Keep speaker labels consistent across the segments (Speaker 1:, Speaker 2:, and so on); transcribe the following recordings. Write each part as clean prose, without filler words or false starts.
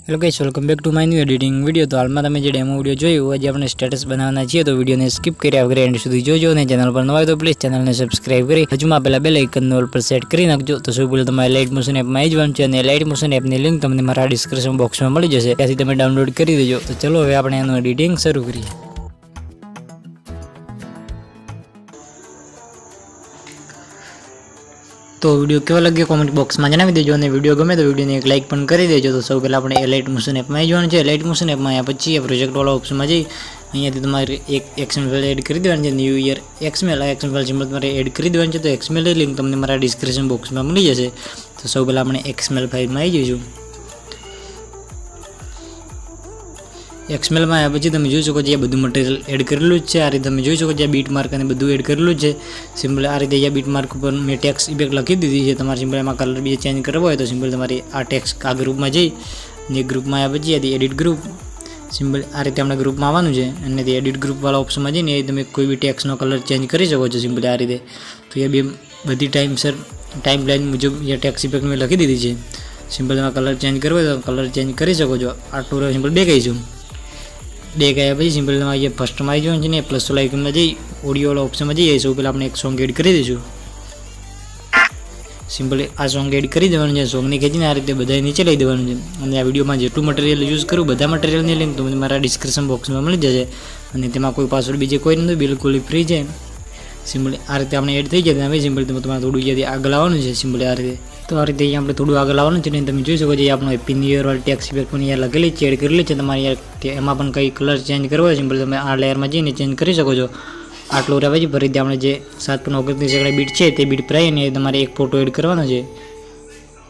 Speaker 1: Hello guys, welcome back to my new editing video. તો હાલમાં તમે જે ડેમો વિડીયો જોયું, આજે આપણે સ્ટેટસ બનાવવાના છીએ, તો વિડીયોને સ્કીપ કર્યા વગર એન્ડ સુધી જોજો અને ચેનલ પર નવા હોય તો પ્લીઝ ચેનલને સબસ્ક્રાઇબ કરી હજુમાં પહેલા બેલ આઇકનને ઓલ પર સેટ કરી નાખજો। તો સૌ પહેલાં તમારે લાઇટ મોશન એપમાં આવી જવાનું છે અને લાઇટ મોશન એપની લિંક તમને મારા ડિસ્ક્રિપ્શન બોક્સમાં મળી જશે, ત્યાંથી તમે ડાઉનલોડ કરી દેજો। તો ચલો હવે આપણે એનું એડિટિંગ શરૂ કરીએ। તો વિડીયો કેવો લાગ્યો કોમેન્ટ બોક્સમાં જણાવી દેજો અને વિડીયો ગમે તો વિડીયોને એક લાઇક પણ કરી દેજો। તો સૌ પહેલાં આપણે લાઇટ મોશન એપમાં આવી જવાનું છે। લાઇટ મોશન એપમાં આવ્યા પછી એ પ્રોજેક્ટવાળા ઓપ્શનમાં જઈ અહીંયાથી તમારે એક XML ફાઇલ એડ કરી દેવાની છે, ન્યૂ યર XML। આ XML ફાઇલ સિમ્પલ તમારે એડ કરી દેવાની છે। તો XML લિંક તમને મારા ડિસ્ક્રિપ્શન બોક્સમાં મળી જશે। તો સૌ પહેલાં આપણે XML ફાઇલમાં આવી જઈશું। XML માં આવ્યા પછી તમે જોઈ શકો છો આ બધું મટીરિયલ એડ કરેલું જ છે। આ રીતે તમે જોઈ શકો છો આ બીટ માર્ક અને બધું એડ કરેલું જ છે। સિમ્પલ આ રીતે આ બીટ માર્ક ઉપર મેં ટેક્સ ઇફેક્ટ લખી દીધી છે। તમારે સિમ્પલ એમાં કલર બીજે ચેન્જ કરવો હોય તો સિમ્પલ તમારી આ ટેક્સ આ ગ્રુપમાં જઈ અને ગ્રુપમાં આવ્યા પછી આથી એડિટ ગ્રુપ સિમ્પલ આ રીતે આપણે ગ્રુપમાં આવવાનું છે અને તે એડિટ ગ્રુપવાળા ઓપ્શનમાં જઈને એ તમે કોઈ બી ટેક્સનો કલર ચેન્જ કરી શકો છો સિમ્પલ આ રીતે। તો એ બે બધી ટાઈમ લાઈન મુજબ એ ટેક્સ ઇફેક્ટ મેં લખી દીધી છે। સિમ્પલ તમારે કલર ચેન્જ કરવો હોય તો કલર ચેન્જ કરી શકો છો। આટલું સિમ્પલ બે કહીશું। ડે ગયા પછી સિમ્પલ તમારે જે ફર્સ્ટમાં આવી જવાનું છે ને પ્લસ આઇકનમાં જઈ ઓડિયોવાળા ઓપ્શનમાં જઈએ સૌ પહેલાં આપણે એક સોંગ એડ કરી દઈશું। સિમ્પલ આ સોંગ એડ કરી દેવાનું છે। સોંગને ખેંચીને આ રીતે બધા નીચે લઈ દેવાનું છે અને આ વિડીયોમાં જેટલું મટીરિયલ યુઝ કરું બધા મટીરિયલની લિંક તમને મારા ડિસ્ક્રિપ્શન બોક્સમાં મળી જશે અને તેમાં કોઈ પાસવર્ડ બીજે કોઈ નથી, બિલકુલ ફ્રી છે। સિમ્પલ આ રીતે આપણે એડ થઈ જાય હવે સિમ્પલ તમારે થોડું જ્યાંથી આગળ આવવાનું છે સિમ્પલ આ રીતે। તો આ રીતે અહીંયા આપણે થોડું આગળ આવવાનું છે ને તમે જોઈ શકો છો આપણો હેપી ન્યૂ યર વાળી ટેક્સ ઇફેક્ટ પણ અહીંયા લખેલી છે, એડ કરેલી છે। તમારે એમાં પણ કંઈ કલર ચેન્જ કરવો હોય સિમ્પલ તમે આ લેયરમાં જઈને ચેન્જ કરી શકો છો। આટલું રહ્યા પછી ફરીથી આપણે જે 7.29 બીટ છે તે બીટ પર આવીને તમારે એક ફોટો એડ કરવાનો છે।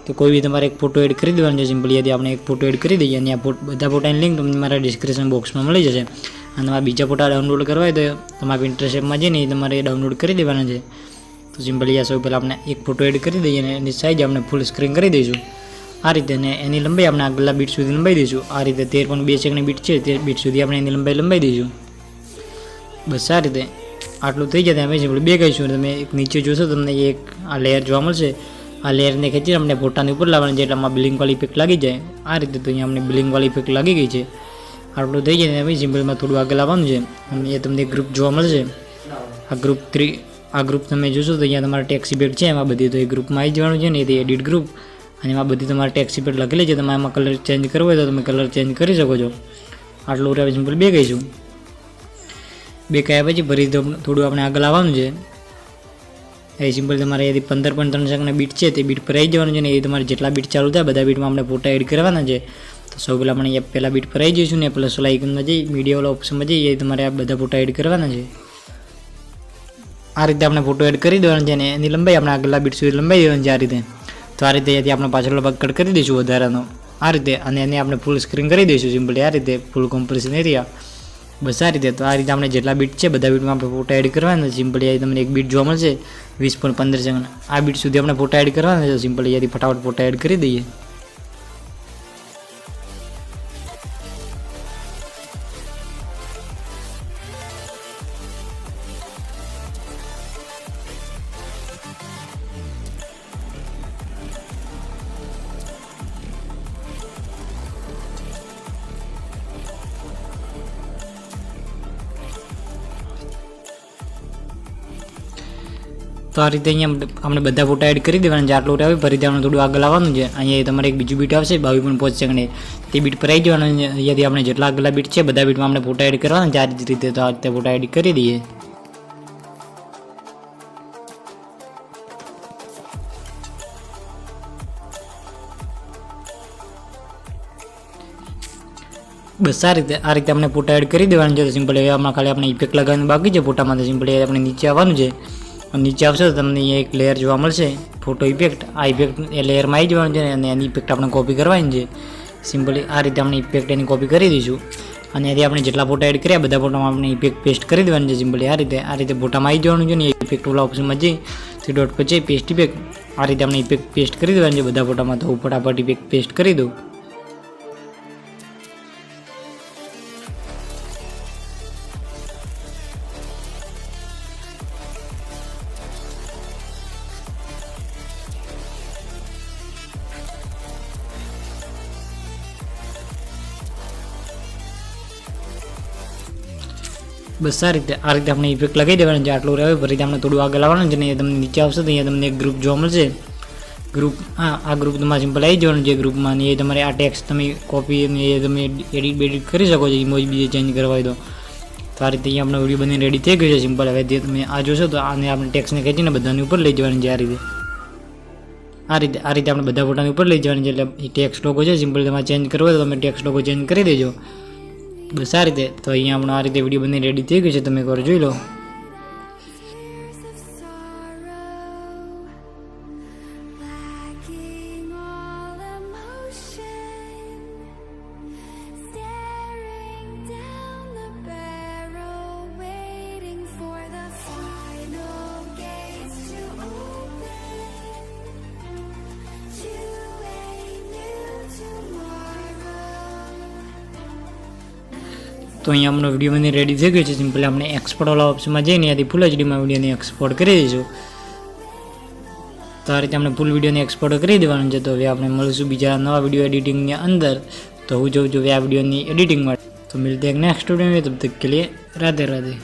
Speaker 1: તો કોઈ બી તમારે એક ફોટો એડ કરી દેવાનો છે સિમ્પલ યાદી આપણે એક ફોટો એડ કરી દઈએ અને આ બધા ફોટાની લિંક તમને મારા ડિસ્ક્રિપ્શન બોક્સમાં મળી જશે। અને તમારે બીજા ફોટા ડાઉનલોડ કરવા હોય તો તમારે Pinterest એપમાં જઈને તમારે ડાઉનલોડ કરી દેવાના છે। તો સિમ્પલ યા સૌ પહેલાં આપણે એક ફોટો એડ કરી દઈએ અને એની સાઇઝ આપણે ફૂલ સ્ક્રીન કરી દઈશું આ રીતે અને એની લંબાઈ આપણે આગલા બીટ સુધી લંબાઈ દઈશું। આ રીતે 13.2 સેકન્ડની બીટ છે તે બીટ સુધી આપણે એની લંબાઈ દઈશું। બસ આ રીતે આટલું થઈ જાય અમે સિમ્પલ બે કહીશું। તમે એક નીચે જોશો તમને એક આ લેયર જોવા મળશે। આ લેયરને ખેંચીને આપણે ફોટાની ઉપર લાવવાની છે એટલે આમાં બ્લિંકવાળી ઇફેક્ટ લાગી જાય આ રીતે। તો અહીંયા અમને બ્લિંકવાળી ઇફેક્ટ લાગી ગઈ છે। આટલું થઈ જાય અમે સિમ્પલમાં થોડું આગળ આવવાનું છે અને એ તમને ગ્રુપ જોવા મળશે। આ ગ્રુપ તમે જોશો તો અહીંયા તમારા ટેક્સ ઇફેક્ટ છે એમાં બધી, તો એ ગ્રુપમાં આવી જવાનું છે ને એ એડિટ ગ્રુપ અને એમાં બધી તમારે ટેક્સ ઇફેક્ટ લખેલી છે। તમે એમાં કલર ચેન્જ કરવો હોય તો તમે કલર ચેન્જ કરી શકો છો। આટલું રહ્યા સિમ્પલ બે કહીશું। બે કહ્યા પછી ફરી થોડું આપણે આગળ આવવાનું છે। એ સિમ્પલ તમારે એથી 15.3 સેકન્ડના બીટ છે તે બીટ પર આવી જવાનું છે ને એ તમારે જેટલા બીટ ચાલુ થાય બધા બીટમાં આપણે ફોટા એડ કરવાના છે। તો સૌ પહેલાં આપણે અહીંયા પહેલાં બીટ પર આવી જઈશું ને પ્લસ આઇકનમાં જઈ મીડિયાવાળા ઓપ્શનમાં જઈએ તમારે આ બધા ફોટા એડ કરવાના છે। આ રીતે આપણે ફોટો એડ કરી દેવાનો છે અને એની લંબાઈ આપણે આગલા બીટ સુધી લંબાઈ દેવાની છે આ રીતે। તો આ રીતે અહીંયાથી આપણે પાછળનો ભાગ કટ કરી દઈશું વધારાનો આ રીતે અને એને આપણે ફૂલ સ્ક્રીન કરી દઈશું સિમ્પલી આ રીતે ફૂલ કોમ્પ્રેશન એરિયા। બસ આ રીતે। તો આ રીતે આપણે જેટલા બીટ છે બધા બીટમાં આપણે ફોટા એડ કરવાના છે સિમ્પલી અહીં તમને એક બીટ જોવા મળશે 20.15 સેકન્ડ આ બીટ સુધી આપણે ફોટા એડ કરવાના છે સિમ્પલી અહીંયાથી ફટાફટ ફોટા એડ કરી દઈએ। તો આ રીતે અહીંયા આપણે બધા ફોટા એડ કરી દેવાના છે। આટલું આવે ફરીથી આપણે થોડું આગળ આવવાનું છે। અહીંયા તમારે એક બીજું બીટ આવશે 22.5 સેકન્ડ તે બીટ પર આવી જવાનું છે। અહીંયાથી આપણે જેટલા આગલા બીટ છે બધા બીટમાં આપણે ફોટા એડ કરવાના છે આ રીતે। તો આ રીતે ફોટા એડ કરી દઈએ। બસ આ રીતે આપણે ફોટા એડ કરી દેવાનું છે। સિમ્પલ હવે આમાં ખાલી આપણે ઇફેક્ટ લગાવવાનું બાકી છે ફોટામાં। તો સિમ્પલ આપણે નીચે આવવાનું છે અને નીચે આવશે તો તમને અહીંયા એક લેયર જોવા મળશે ફોટો ઇફેક્ટ। આ ઇફેક્ટ એ લેયરમાં આવી જવાનું છે અને એની ઇફેક્ટ આપણે કોપી કરવાની છે સિમ્પલી આ રીતે આપણે ઇફેક્ટ એની કોપી કરી દઈશું અને એથી આપણે જેટલા ફોટા એડ કર્યા બધા ફોટામાં આપણે ઇફેક્ટ પેસ્ટ કરી દેવાની છે સિમ્પલી આ રીતે ફોટામાં આવી જવાનું છે ને ઇફેક્ટવાળા ઓપ્શનમાં જઈ 3 ડોટ પર જઈ પેસ્ટ ઇફેક્ટ આ રીતે આપણે ઇફેક્ટ પેસ્ટ કરી દેવાની છે બધા ફોટામાં। તો હું ફટાફટ ઇફેક્ટ પેસ્ટ કરી દઉં। બસ આ રીતે આપણે ઇફેક્ટ લગાવી દેવાની છે. આટલું રહે ફરીથી આપણે થોડું આગળ આવવાનું છે ને એ તમને નીચે આવશે તો અહીંયા તમને એક ગ્રુપ જોવા મળશે. ગ્રુપ આ ગ્રુપ તમારે સિમ્પલ આવી જવાનું છે ગ્રુપમાં. એ તમારે આ ટેક્સ્ટ તમે કોપી અને એ તમે એડિટ કરી શકો છો ઇમોજ બીજે ચેન્જ કરવા હોય તો આ રીતે અહીંયા આપણો વિડીયો બનીને રેડી થઈ ગયો છે સિમ્પલ. હવે જે તમે આ જોશો તો આને આપણે ટેક્સ્ટને ખેંચીને બધાની ઉપર લઈ જવાની છે આ રીતે આપણે બધા ફોટાની ઉપર લઈ જવાની છે. એટલે એ ટેક્સ્ટ લોગો છે સિમ્પલ તમારે ચેન્જ કરવો હોય તો તમે ટેક્સ્ટ લોગો ચેન્જ કરી દેજો. બસ આ રીતે. તો અહીંયા આપણો આ રીતે વિડીયો બની રેડી થઈ ગયો છે, તમે એકવાર જોઈ લો. તો અહીંયા આપણો વિડીયો બની રેડી થઈ ગયો છે સિમ્પલ. આપણે એક્સપોર્ટ વાળા ઓપ્શનમાં જઈને ત્યાંથી ફૂલ એચડીમાં વિડીયોને એક્સપોર્ટ કરી દઈશું. તો આ રીતે આપણે ફૂલ વિડીયોને એક્સપોર્ટ કરી દેવાનું છે. તો હવે આપણે મળીશું બીજા નવા વિડીયો એડિટિંગની અંદર. તો હું જોઉં છું આ વિડીયોની એડિટિંગ માટે. તો મિલતે એક નેક્સ્ટ વિડીયો में, तब तक के लिए राधे राधे.